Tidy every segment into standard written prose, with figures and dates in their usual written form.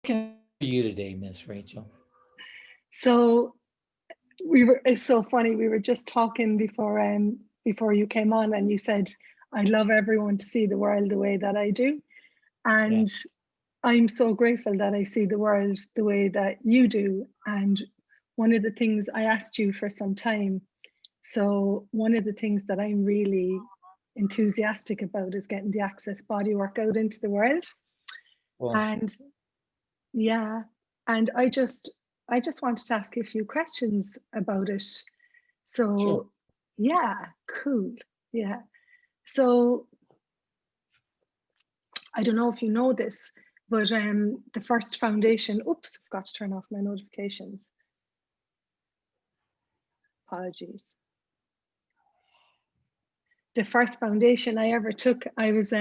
Can you today, Miss Rachel? So it's so funny. We were just talking before you came on, and you said, I'd love everyone to see the world the way that I do. Yeah. And I'm so grateful that I see the world the way that you do. And one of the things I asked you for some time. So one of the things that I'm really enthusiastic about is getting the Access bodywork out into the world. Well, And yeah, and I just wanted to ask you a few questions about it. sure. So yeah, cool. Yeah. So I don't know if you know this, but the first foundation, oops, I forgot to turn off my notifications. Apologies. The first foundation I ever took, I was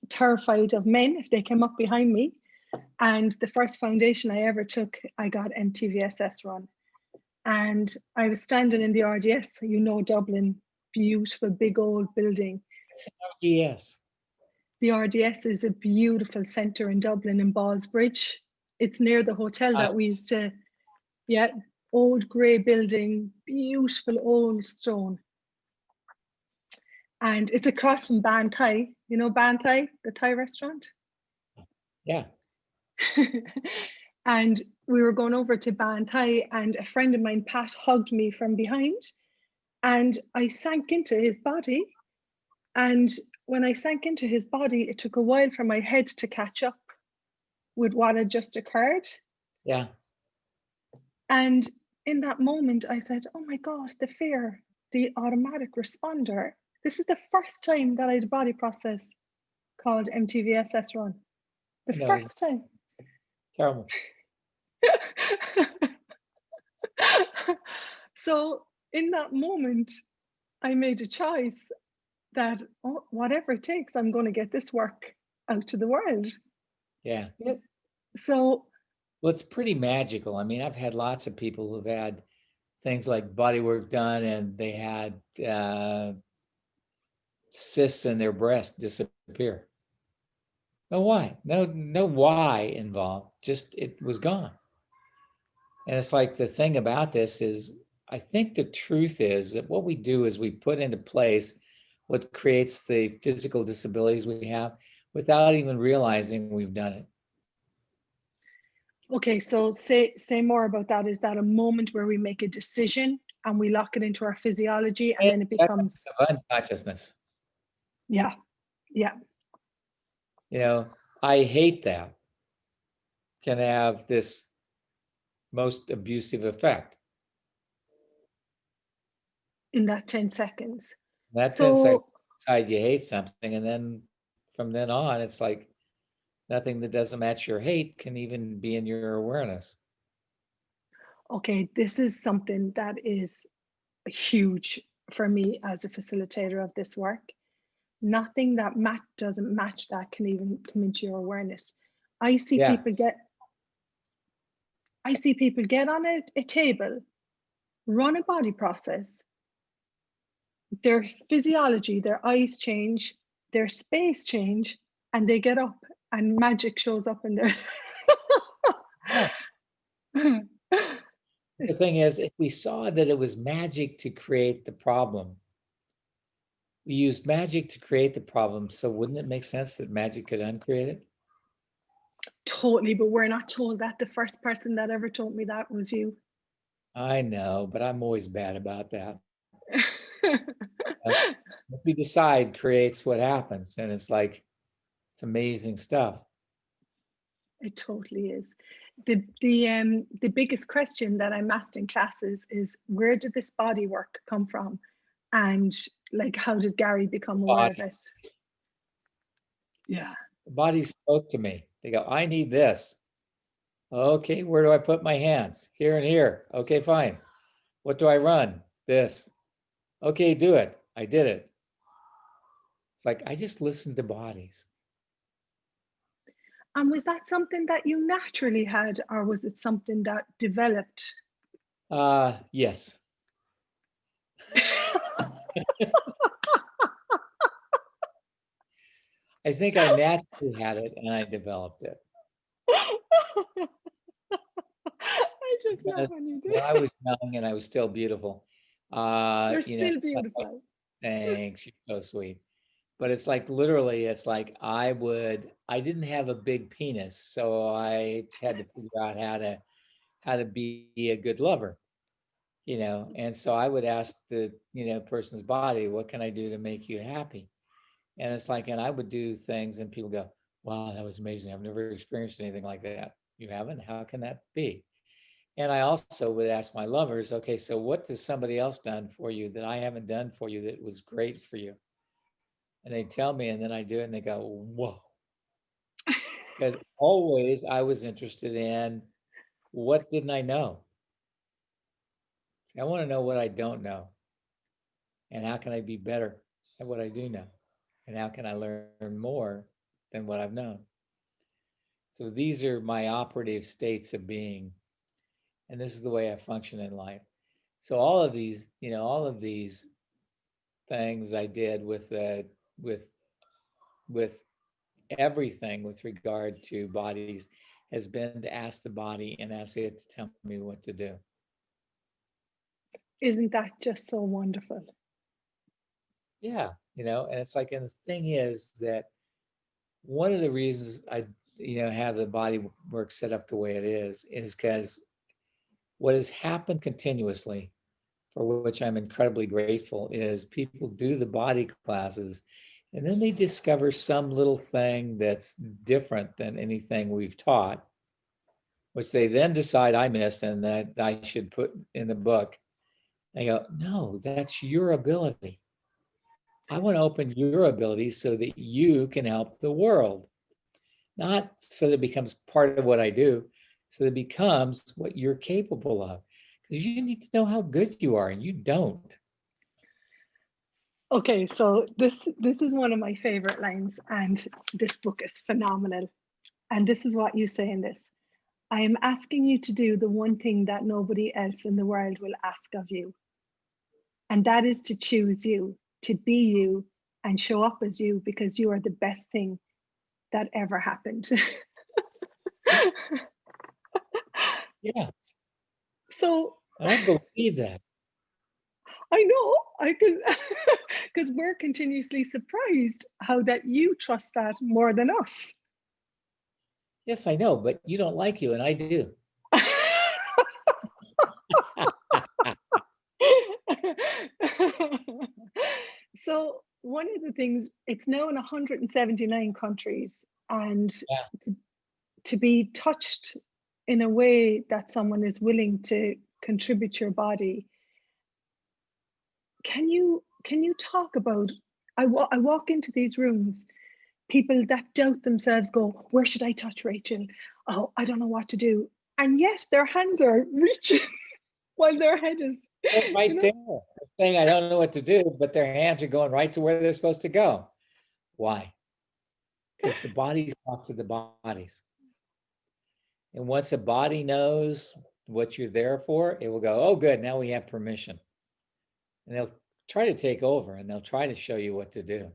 terrified of men if they came up behind me. And the first foundation I ever took, I got MTVSS run. And I was standing in the RDS, you know, Dublin, beautiful big old building. It's an yes. The RDS is a beautiful centre in Dublin in Ballsbridge. It's near the hotel Uh, that we used to, yeah, old grey building, beautiful old stone. And it's across from Ban Thai, you know, Ban Thai, the Thai restaurant. yeah. And we were going over to Ban Thai, and a friend of mine, Pat, hugged me from behind, and I sank into his body. And when I sank into his body, it took a while for my head to catch up with what had just occurred. Yeah. And in that moment, I said, oh my God, the fear, the automatic responder. This is the first time that I had a body process called MTVSS run. The I know. It's first time. terrible. So in that moment, I made a choice that oh, whatever it takes, I'm going to get this work out to the world. Yeah. Yeah. So, Well, it's pretty magical. I mean, I've had lots of people who've had things like body work done and they had cysts in their breast disappear. No why. No why involved. Just it was gone. And it's like the thing about this is I think the truth is that what we do is we put into place what creates the physical disabilities we have without even realizing we've done it. okay, so say more about that. Is that a moment where we make a decision and we lock it into our physiology and 10 then it seconds becomes, of unconsciousness. yeah, yeah. You know, I hate that can have this most abusive effect. In that 10 seconds. That 10 seconds So, decide you hate something, and then from then on, it's like nothing that doesn't match your hate can even be in your awareness. okay, this is something that is huge for me as a facilitator of this work. Nothing that doesn't match that can even come into your awareness. I see Yeah. people get I see people get on a table, run a body process, their physiology, their eyes change, their space change, and they get up and magic shows up in their Yeah. The thing is, if we saw that it was magic to create the problem, we used magic to create the problem. So wouldn't it make sense that magic could uncreate it? totally, but we're not told that. The first person that ever told me that was you. I know, but I'm always bad about that. Uh, What we decide creates what happens, and it's like it's amazing stuff. It totally is. The biggest question that I'm asked in classes is where did this body work come from? And like how did Gary become aware of Body, it? Yeah. the body spoke to me. They go, "I need this." Okay, where do I put my hands? Here and here. Okay, fine. What do I run? This. Okay, do it. I did it. It's like I just listened to bodies. And was that something that you naturally had, or was it something that developed? Yes. I think I naturally had it and I developed it. I just love Because when you do. when I was young and I was still beautiful, You're you know, still beautiful. thanks, you're so sweet. But it's like literally, it's like I didn't have a big penis, so I had to figure out how to be a good lover, you know. And so I would ask the, you know, person's body, what can I do to make you happy? And it's like, and I would do things and people go, wow, that was amazing. I've never experienced anything like that. You haven't? How can that be? And I also would ask my lovers, okay, so what has somebody else done for you that I haven't done for you that was great for you? And they tell me, and then I do it, and they go, whoa. Because always I was interested in what didn't I know? I want to know what I don't know. And how can I be better at what I do know? And how can I learn more than what I've known? So these are my operative states of being. And this is the way I function in life. So all of these, you know, all of these things I did with with everything with regard to bodies has been to ask the body and ask it to tell me what to do. Isn't that just so wonderful? Yeah, you know, and it's like, and the thing is that one of the reasons I, you know, have the body work set up the way it is because what has happened continuously, for which I'm incredibly grateful, is people do the body classes and then they discover some little thing that's different than anything we've taught, which they then decide I missed and that I should put in the book. They go, no, that's your ability. I want to open your ability so that you can help the world, not so that it becomes part of what I do, so that it becomes what you're capable of. Because you need to know how good you are, and you don't. Okay, so this is one of my favorite lines, and this book is phenomenal. And this is what you say in this. I am asking you to do the one thing that nobody else in the world will ask of you. And that is to choose you, to be you, and show up as you because you are the best thing that ever happened. Yeah, So and I believe that. I know, I because we're continuously surprised how that you trust that more than us. Yes, I know, but you don't like you, and I do. So one of the things, it's now in 179 countries, and Yeah, to, to be touched in a way that someone is willing to contribute your body, can you talk about, I walk into these rooms, people that doubt themselves go, where should I touch, Rachel? Oh, I don't know what to do. And yet their hands are reaching while their head is, they're you right know, there. They're saying I don't know what to do, but their hands are going right to where they're supposed to go. Why? Because the bodies talk to the bodies. And once a body knows what you're there for, it will go, oh, good, now we have permission. And they'll try to take over and they'll try to show you what to do.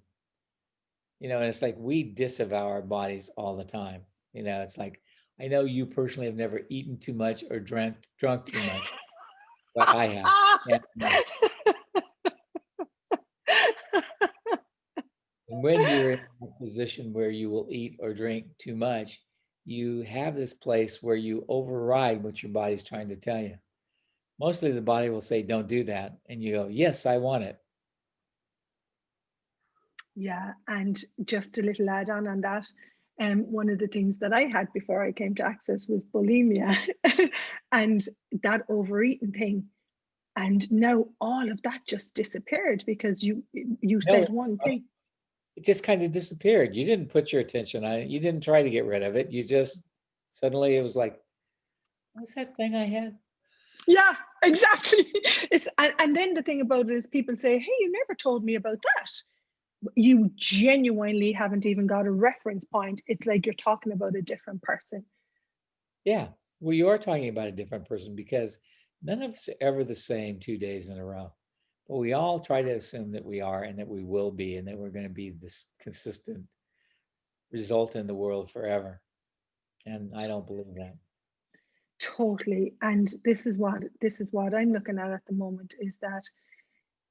You know, and it's like we disavow our bodies all the time. You know, it's like, I know you personally have never eaten too much or drunk too much, but I have. And when you're in a position where you will eat or drink too much, you have this place where you override what your body's trying to tell you. Mostly the body will say, don't do that. And you go, yes, I want it. Yeah, and just a little add on that. One of the things that I had before I came to Access was bulimia and that overeating thing. And now all of that just disappeared because you No, said one thing. it just kind of disappeared. You didn't put your attention on it. You didn't try to get rid of it. You just suddenly it was like, what's that thing I had? Yeah, exactly. And then the thing about it is people say, hey, you never told me about that. You genuinely haven't even got a reference point. It's like you're talking about a different person. Yeah. Well, you are talking about a different person because none of us are ever the same 2 days in a row. But we all try to assume that we are and that we will be and that we're going to be this consistent result in the world forever. And I don't believe that. Totally. And this is what I'm looking at the moment, is that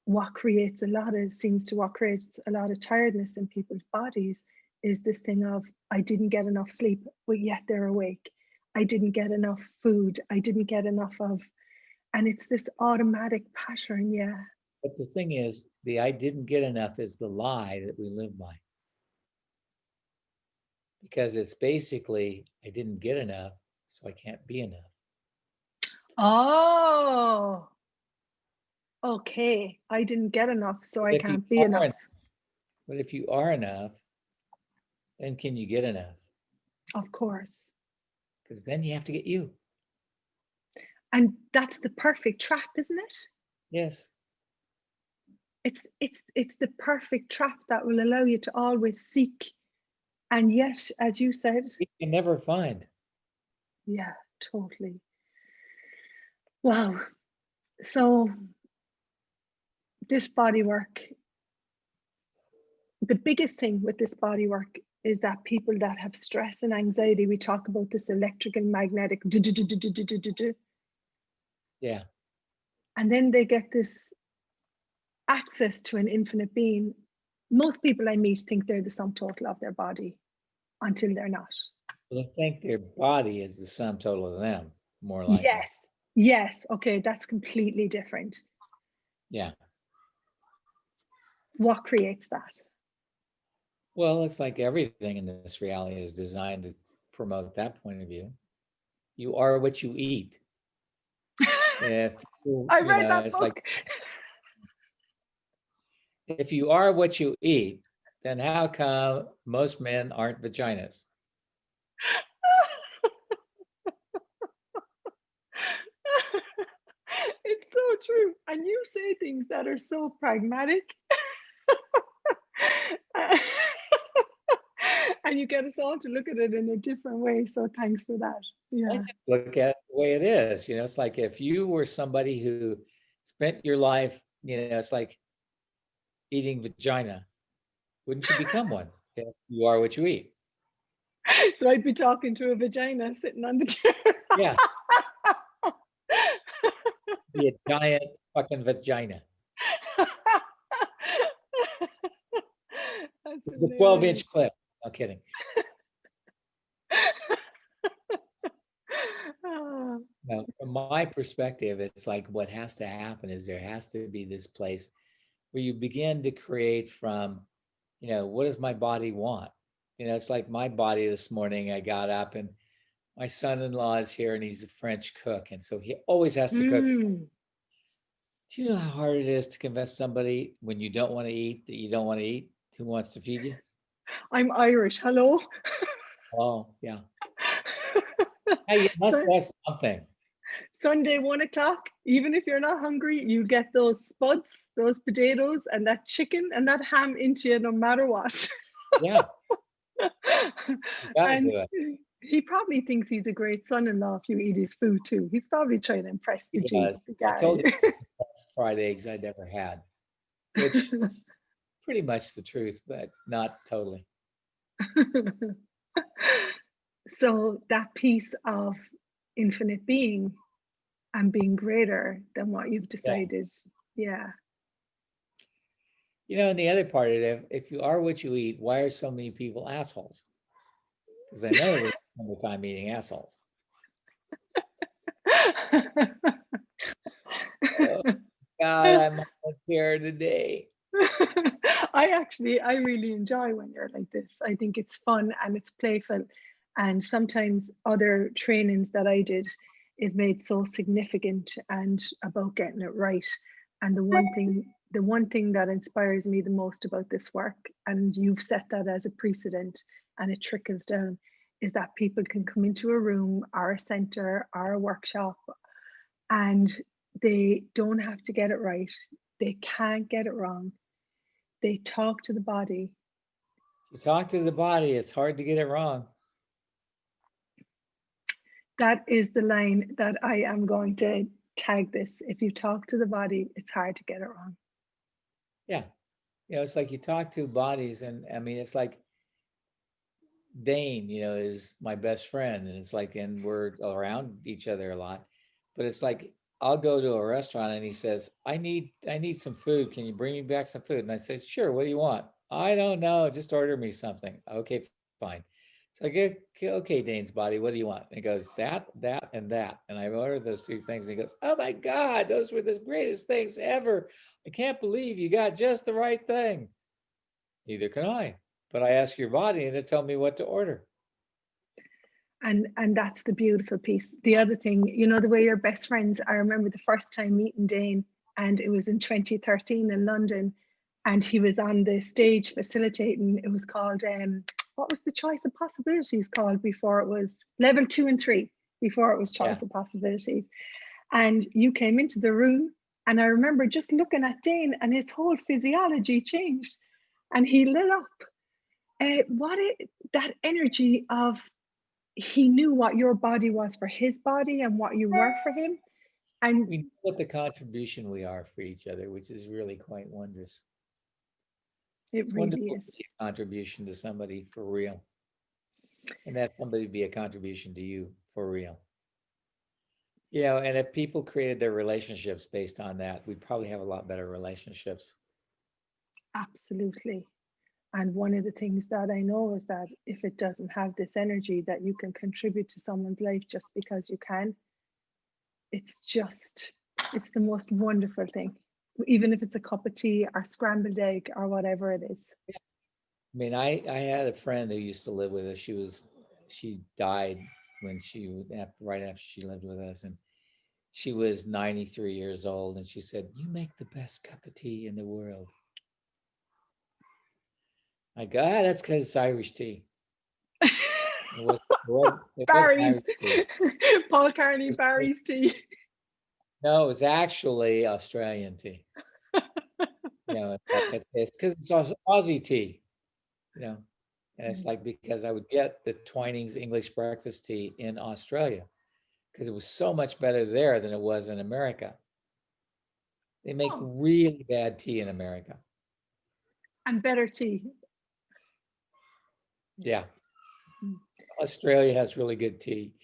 what creates a lot of tiredness in people's bodies is this thing of, I didn't get enough sleep, but yet they're awake. I didn't get enough food. I didn't get enough of, and it's this automatic pattern. Yeah. But the thing is, the I didn't get enough is the lie that we live by. Because it's basically, I didn't get enough, so I can't be enough. Oh, okay. I didn't get enough, so But I if you can't be are, enough. but if you are enough, then can you get enough? Of course. Because then you have to get you. And that's the perfect trap, isn't it? Yes. It's the perfect trap that will allow you to always seek. And yet, as you said, We can never find. yeah, totally. Wow. So this body work, the biggest thing with this body work is that people that have stress and anxiety, we talk about this electrical magnetic, Yeah. and then they get this access to an infinite being. Most people I meet think they're the sum total of their body until they're not. Well, I think their body is the sum total of them, more likely. Yes, yes. Okay, that's completely different. Yeah. What creates that? Well, it's like everything in this reality is designed to promote that point of view. You are what you eat. If I read that it's like, book. if you are what you eat, then how come most men aren't vaginas? It's so true. And you say things that are so pragmatic. And you get us all to look at it in a different way. So thanks for that. I Yeah. just look at it the way it is. It's like if you were somebody who spent your life, it's like eating vagina, wouldn't you become one? If you are what you eat. So I'd be talking to a vagina sitting on the chair. Yeah, be a giant fucking vagina. That's The hilarious. 12-inch clip. No kidding. Ah, Now, from my perspective, it's like what has to happen is there has to be this place where you begin to create from, what does my body want? It's like my body this morning, I got up and my son-in-law is here and he's a French cook. And so he always has to cook. mm. Do you know how hard it is to convince somebody when you don't want to eat that you don't want to eat, who wants to feed you? I'm Irish. Hello. Oh, yeah. Hey, you must So have something. Sunday, 1 o'clock, even if you're not hungry, you get those spuds, those potatoes, and that chicken and that ham into you no matter what. Yeah, you got to And do it. he probably thinks he's a great son-in-law if you eat his food too. He's probably trying to impress He does. the I told guy. him the best fried eggs I'd ever had, which pretty much the truth, but not totally. So that piece of infinite being and being greater than what you've Yeah. decided. Yeah. And the other part of it, if you are what you eat, why are so many people assholes? Because I know they spend the time eating assholes. Oh, God, I'm on here today. I really enjoy when you're like this. I think it's fun and it's playful. And sometimes other trainings that I did is made so significant and about getting it right. And the one thing that inspires me the most about this work, and you've set that as a precedent and it trickles down, is that people can come into a room or a center or a workshop and they don't have to get it right. They can't get it wrong. They talk to the body. You talk to the body, it's hard to get it wrong. That is the line that I am going to tag this. If you talk to the body, it's hard to get it wrong. Yeah. It's like you talk to bodies, and I mean, it's like Dane, is my best friend, and it's like, and we're around each other a lot, but it's like I'll go to a restaurant and he says, I need some food. Can you bring me back some food? And I said, sure. What do you want? I don't know. Just order me something. Okay, fine. So I go, okay, Dane's body, what do you want? And he goes, that, and that. And I ordered those two things. And he goes, oh my God, those were the greatest things ever. I can't believe you got just the right thing. Neither can I. But I ask your body and it tell me what to order. And that's the beautiful piece. The other thing, the way you're best friends, I remember the first time meeting Dane, and it was in 2013 in London, and he was on the stage facilitating. It was called what was the choice of possibilities called before it was level 2 and 3, before it was choice of possibilities. And you came into the room, and I remember just looking at Dane, and his whole physiology changed, and he lit up. That energy of, he knew what your body was for his body and what you were for him. And We know what the contribution we are for each other, which is really quite wondrous. it It's really wonderful to is. be a contribution to somebody for real. And that somebody be a contribution to you for real. And if people created their relationships based on that, we'd probably have a lot better relationships. Absolutely. And one of the things that I know is that if it doesn't have this energy that you can contribute to someone's life just because you can, it's the most wonderful thing. Even if it's a cup of tea or scrambled egg or whatever it is. I mean, I had a friend who used to live with us. She died when right after she lived with us, and she was 93 years old, and she said, "You make the best cup of tea in the world." I go, that's because it's Irish tea. It wasn't Barry's. Irish tea. Paul Carney, Barry's tea. No, it was actually Australian tea. It's because it's Aussie tea, and it's like, because I would get the Twinings English breakfast tea in Australia because it was so much better there than it was in America. They make really bad tea in America. And better tea. Yeah. Australia has really good tea.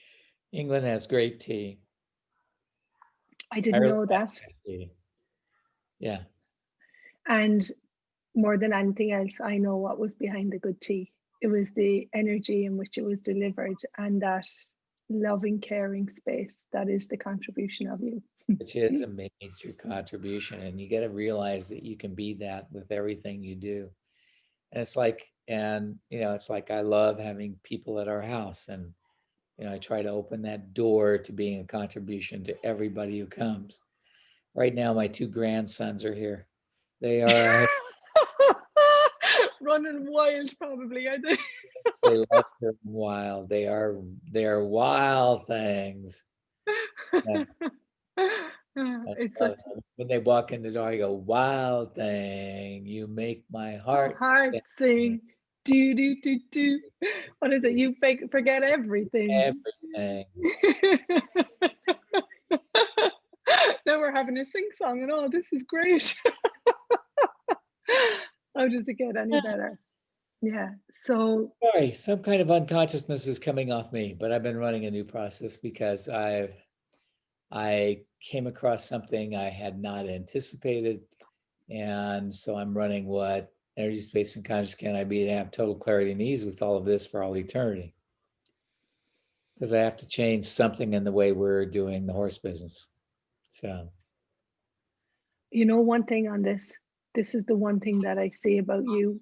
England has great tea. I didn't know that. Yeah. And more than anything else, I know what was behind the good tea. It was the energy in which it was delivered and that loving, caring space that is the contribution of you. Which is a major contribution. And you got to realize that you can be that with everything you do. And it's like, it's like, I love having people at our house, and, I try to open that door to being a contribution to everybody who comes. Right now, my two grandsons are here. They are running wild, probably, are they? they love them wild. They are wild things. And It's such when they walk in the door, I go, wild thing. You make my heart sing. Do do do do. What is it? You forget everything. everything. Now we're having a sing song and all. This is great. How does it get any better? Yeah. So Sorry, some kind of unconsciousness is coming off me, but I've been running a new process because I came across something I had not anticipated. And so I'm running what energy, space, and consciousness can I be to have total clarity and ease with all of this for all eternity. Because I have to change something in the way we're doing the horse business. So, one thing on this is the one thing that I say about you.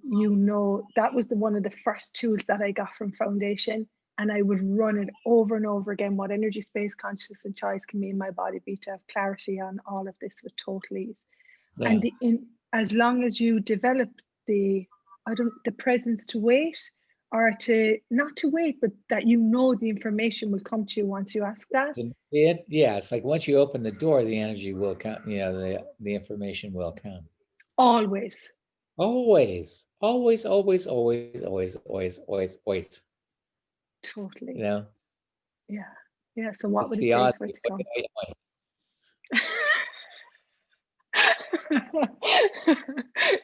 That was one of the first tools that I got from Foundation, and I would run it over and over again. What energy, space, consciousness, and choice can be in my body be to have clarity on all of this with total ease. yeah. And as long as you develop the presence to wait, or to not to wait, but that the information will come to you once you ask that. It's like once you open the door, the energy will come, the information will come. Always. Always, always, always, always, always, always, always, always. Totally. Yeah. Yeah. So what It's would it take for it to come?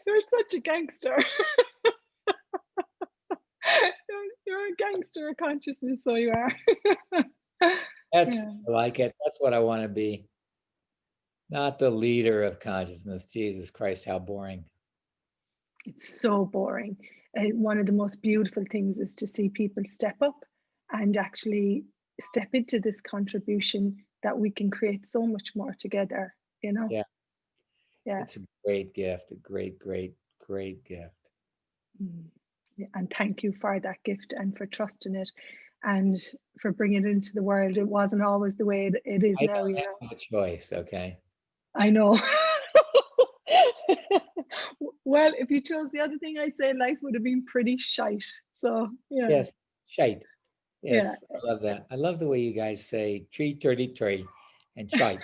You're such a gangster. You're a gangster of consciousness, so you are. That's Yeah. like it. That's what I want to be. Not the leader of consciousness. Jesus Christ, how boring. It's so boring. One of the most beautiful things is to see people step up and actually step into this contribution that we can create so much more together, you know? Yeah, Yeah. it's a great gift. A great, great, great gift. Mm. Yeah, and thank you for that gift and for trusting it and for bringing it into the world. It wasn't always the way it is I now, don't you know. have a choice. Okay. I know. Well, if you chose the other thing, I'd say life would have been pretty shite. So, yeah, Yes. Shite. yeah, Yes, I love that. I love the way you guys say tree, dirty tree, and shite.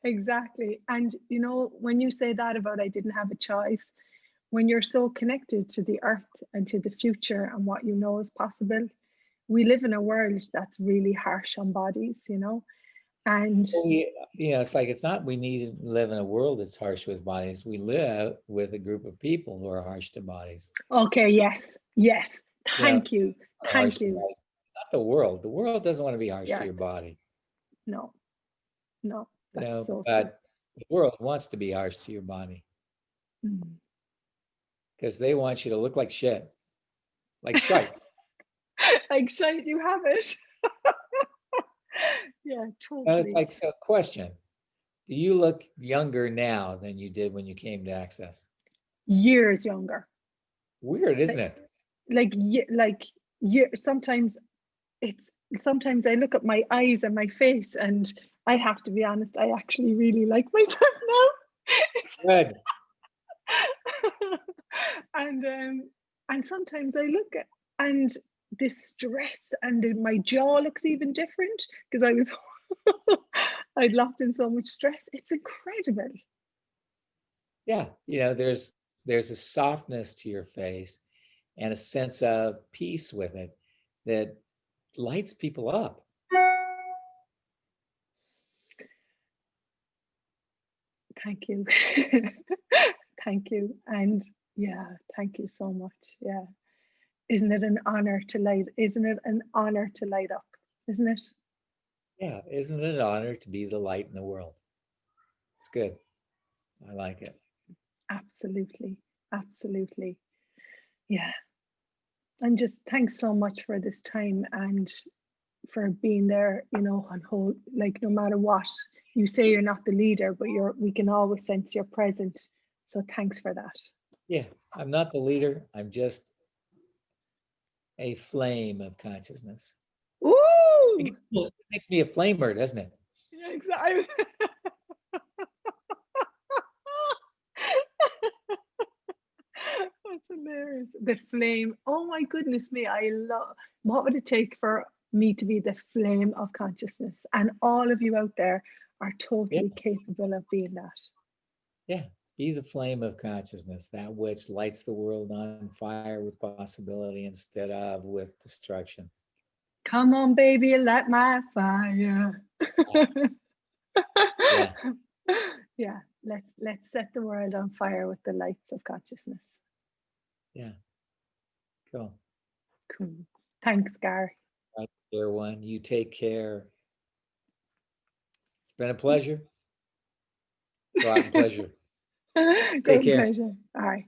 exactly. And, you know, when you say that about I didn't have a choice, when you're so connected to the earth and to the future and what you know is possible, we live in a world that's really harsh on bodies, you know. And It's like it's not we need to live in a world that's harsh with bodies. We live with a group of people who are harsh to bodies. okay, yes, yes. You know, Thank you. are harsh Thank to you. bodies. Not the world. The world doesn't want to be harsh to Yeah, your body. no, no, You that's know, so true. but the world wants to be harsh to your body Mm. because they want you to look like shit, like shite. Like shite, you have it. Yeah, It's totally. like so. Question: do you look younger now than you did when you came to Access? Years younger. Weird, isn't Like, it? like year. Sometimes I look at my eyes and my face, and I have to be honest. I actually really like myself Good. now. And sometimes I look at and this stress and my jaw looks even different because I was I'd locked in so much stress. It's incredible. Yeah, there's a softness to your face and a sense of peace with it that lights people up. Thank you. Thank you. And yeah, thank you so much. Yeah. Isn't it an honor to light? Isn't it an honor to light up? Isn't it? Yeah, isn't it an honor to be the light in the world? It's good. I like it. Absolutely. Absolutely. Yeah. And just thanks so much for this time and for being there, you know, on hold, like no matter what. You say you're not the leader, but we can always sense you're present. So thanks for that. Yeah, I'm not the leader. I'm just a flame of consciousness. Ooh! It makes me a flamer, doesn't it? Yeah, exactly. That's hilarious. The flame. Oh my goodness me. I love what would it take for me to be the flame of consciousness? And all of you out there are Yeah, totally capable of being that. yeah. Be the flame of consciousness, that which lights the world on fire with possibility instead of with destruction. Come on, baby, light my fire. Yeah, Yeah, let's set the world on fire with the lights of consciousness. yeah. Cool. Cool. Thanks, Gar. Right, dear one. You take care. It's been a pleasure. Go out and pleasure. Take Great care. pleasure. All right.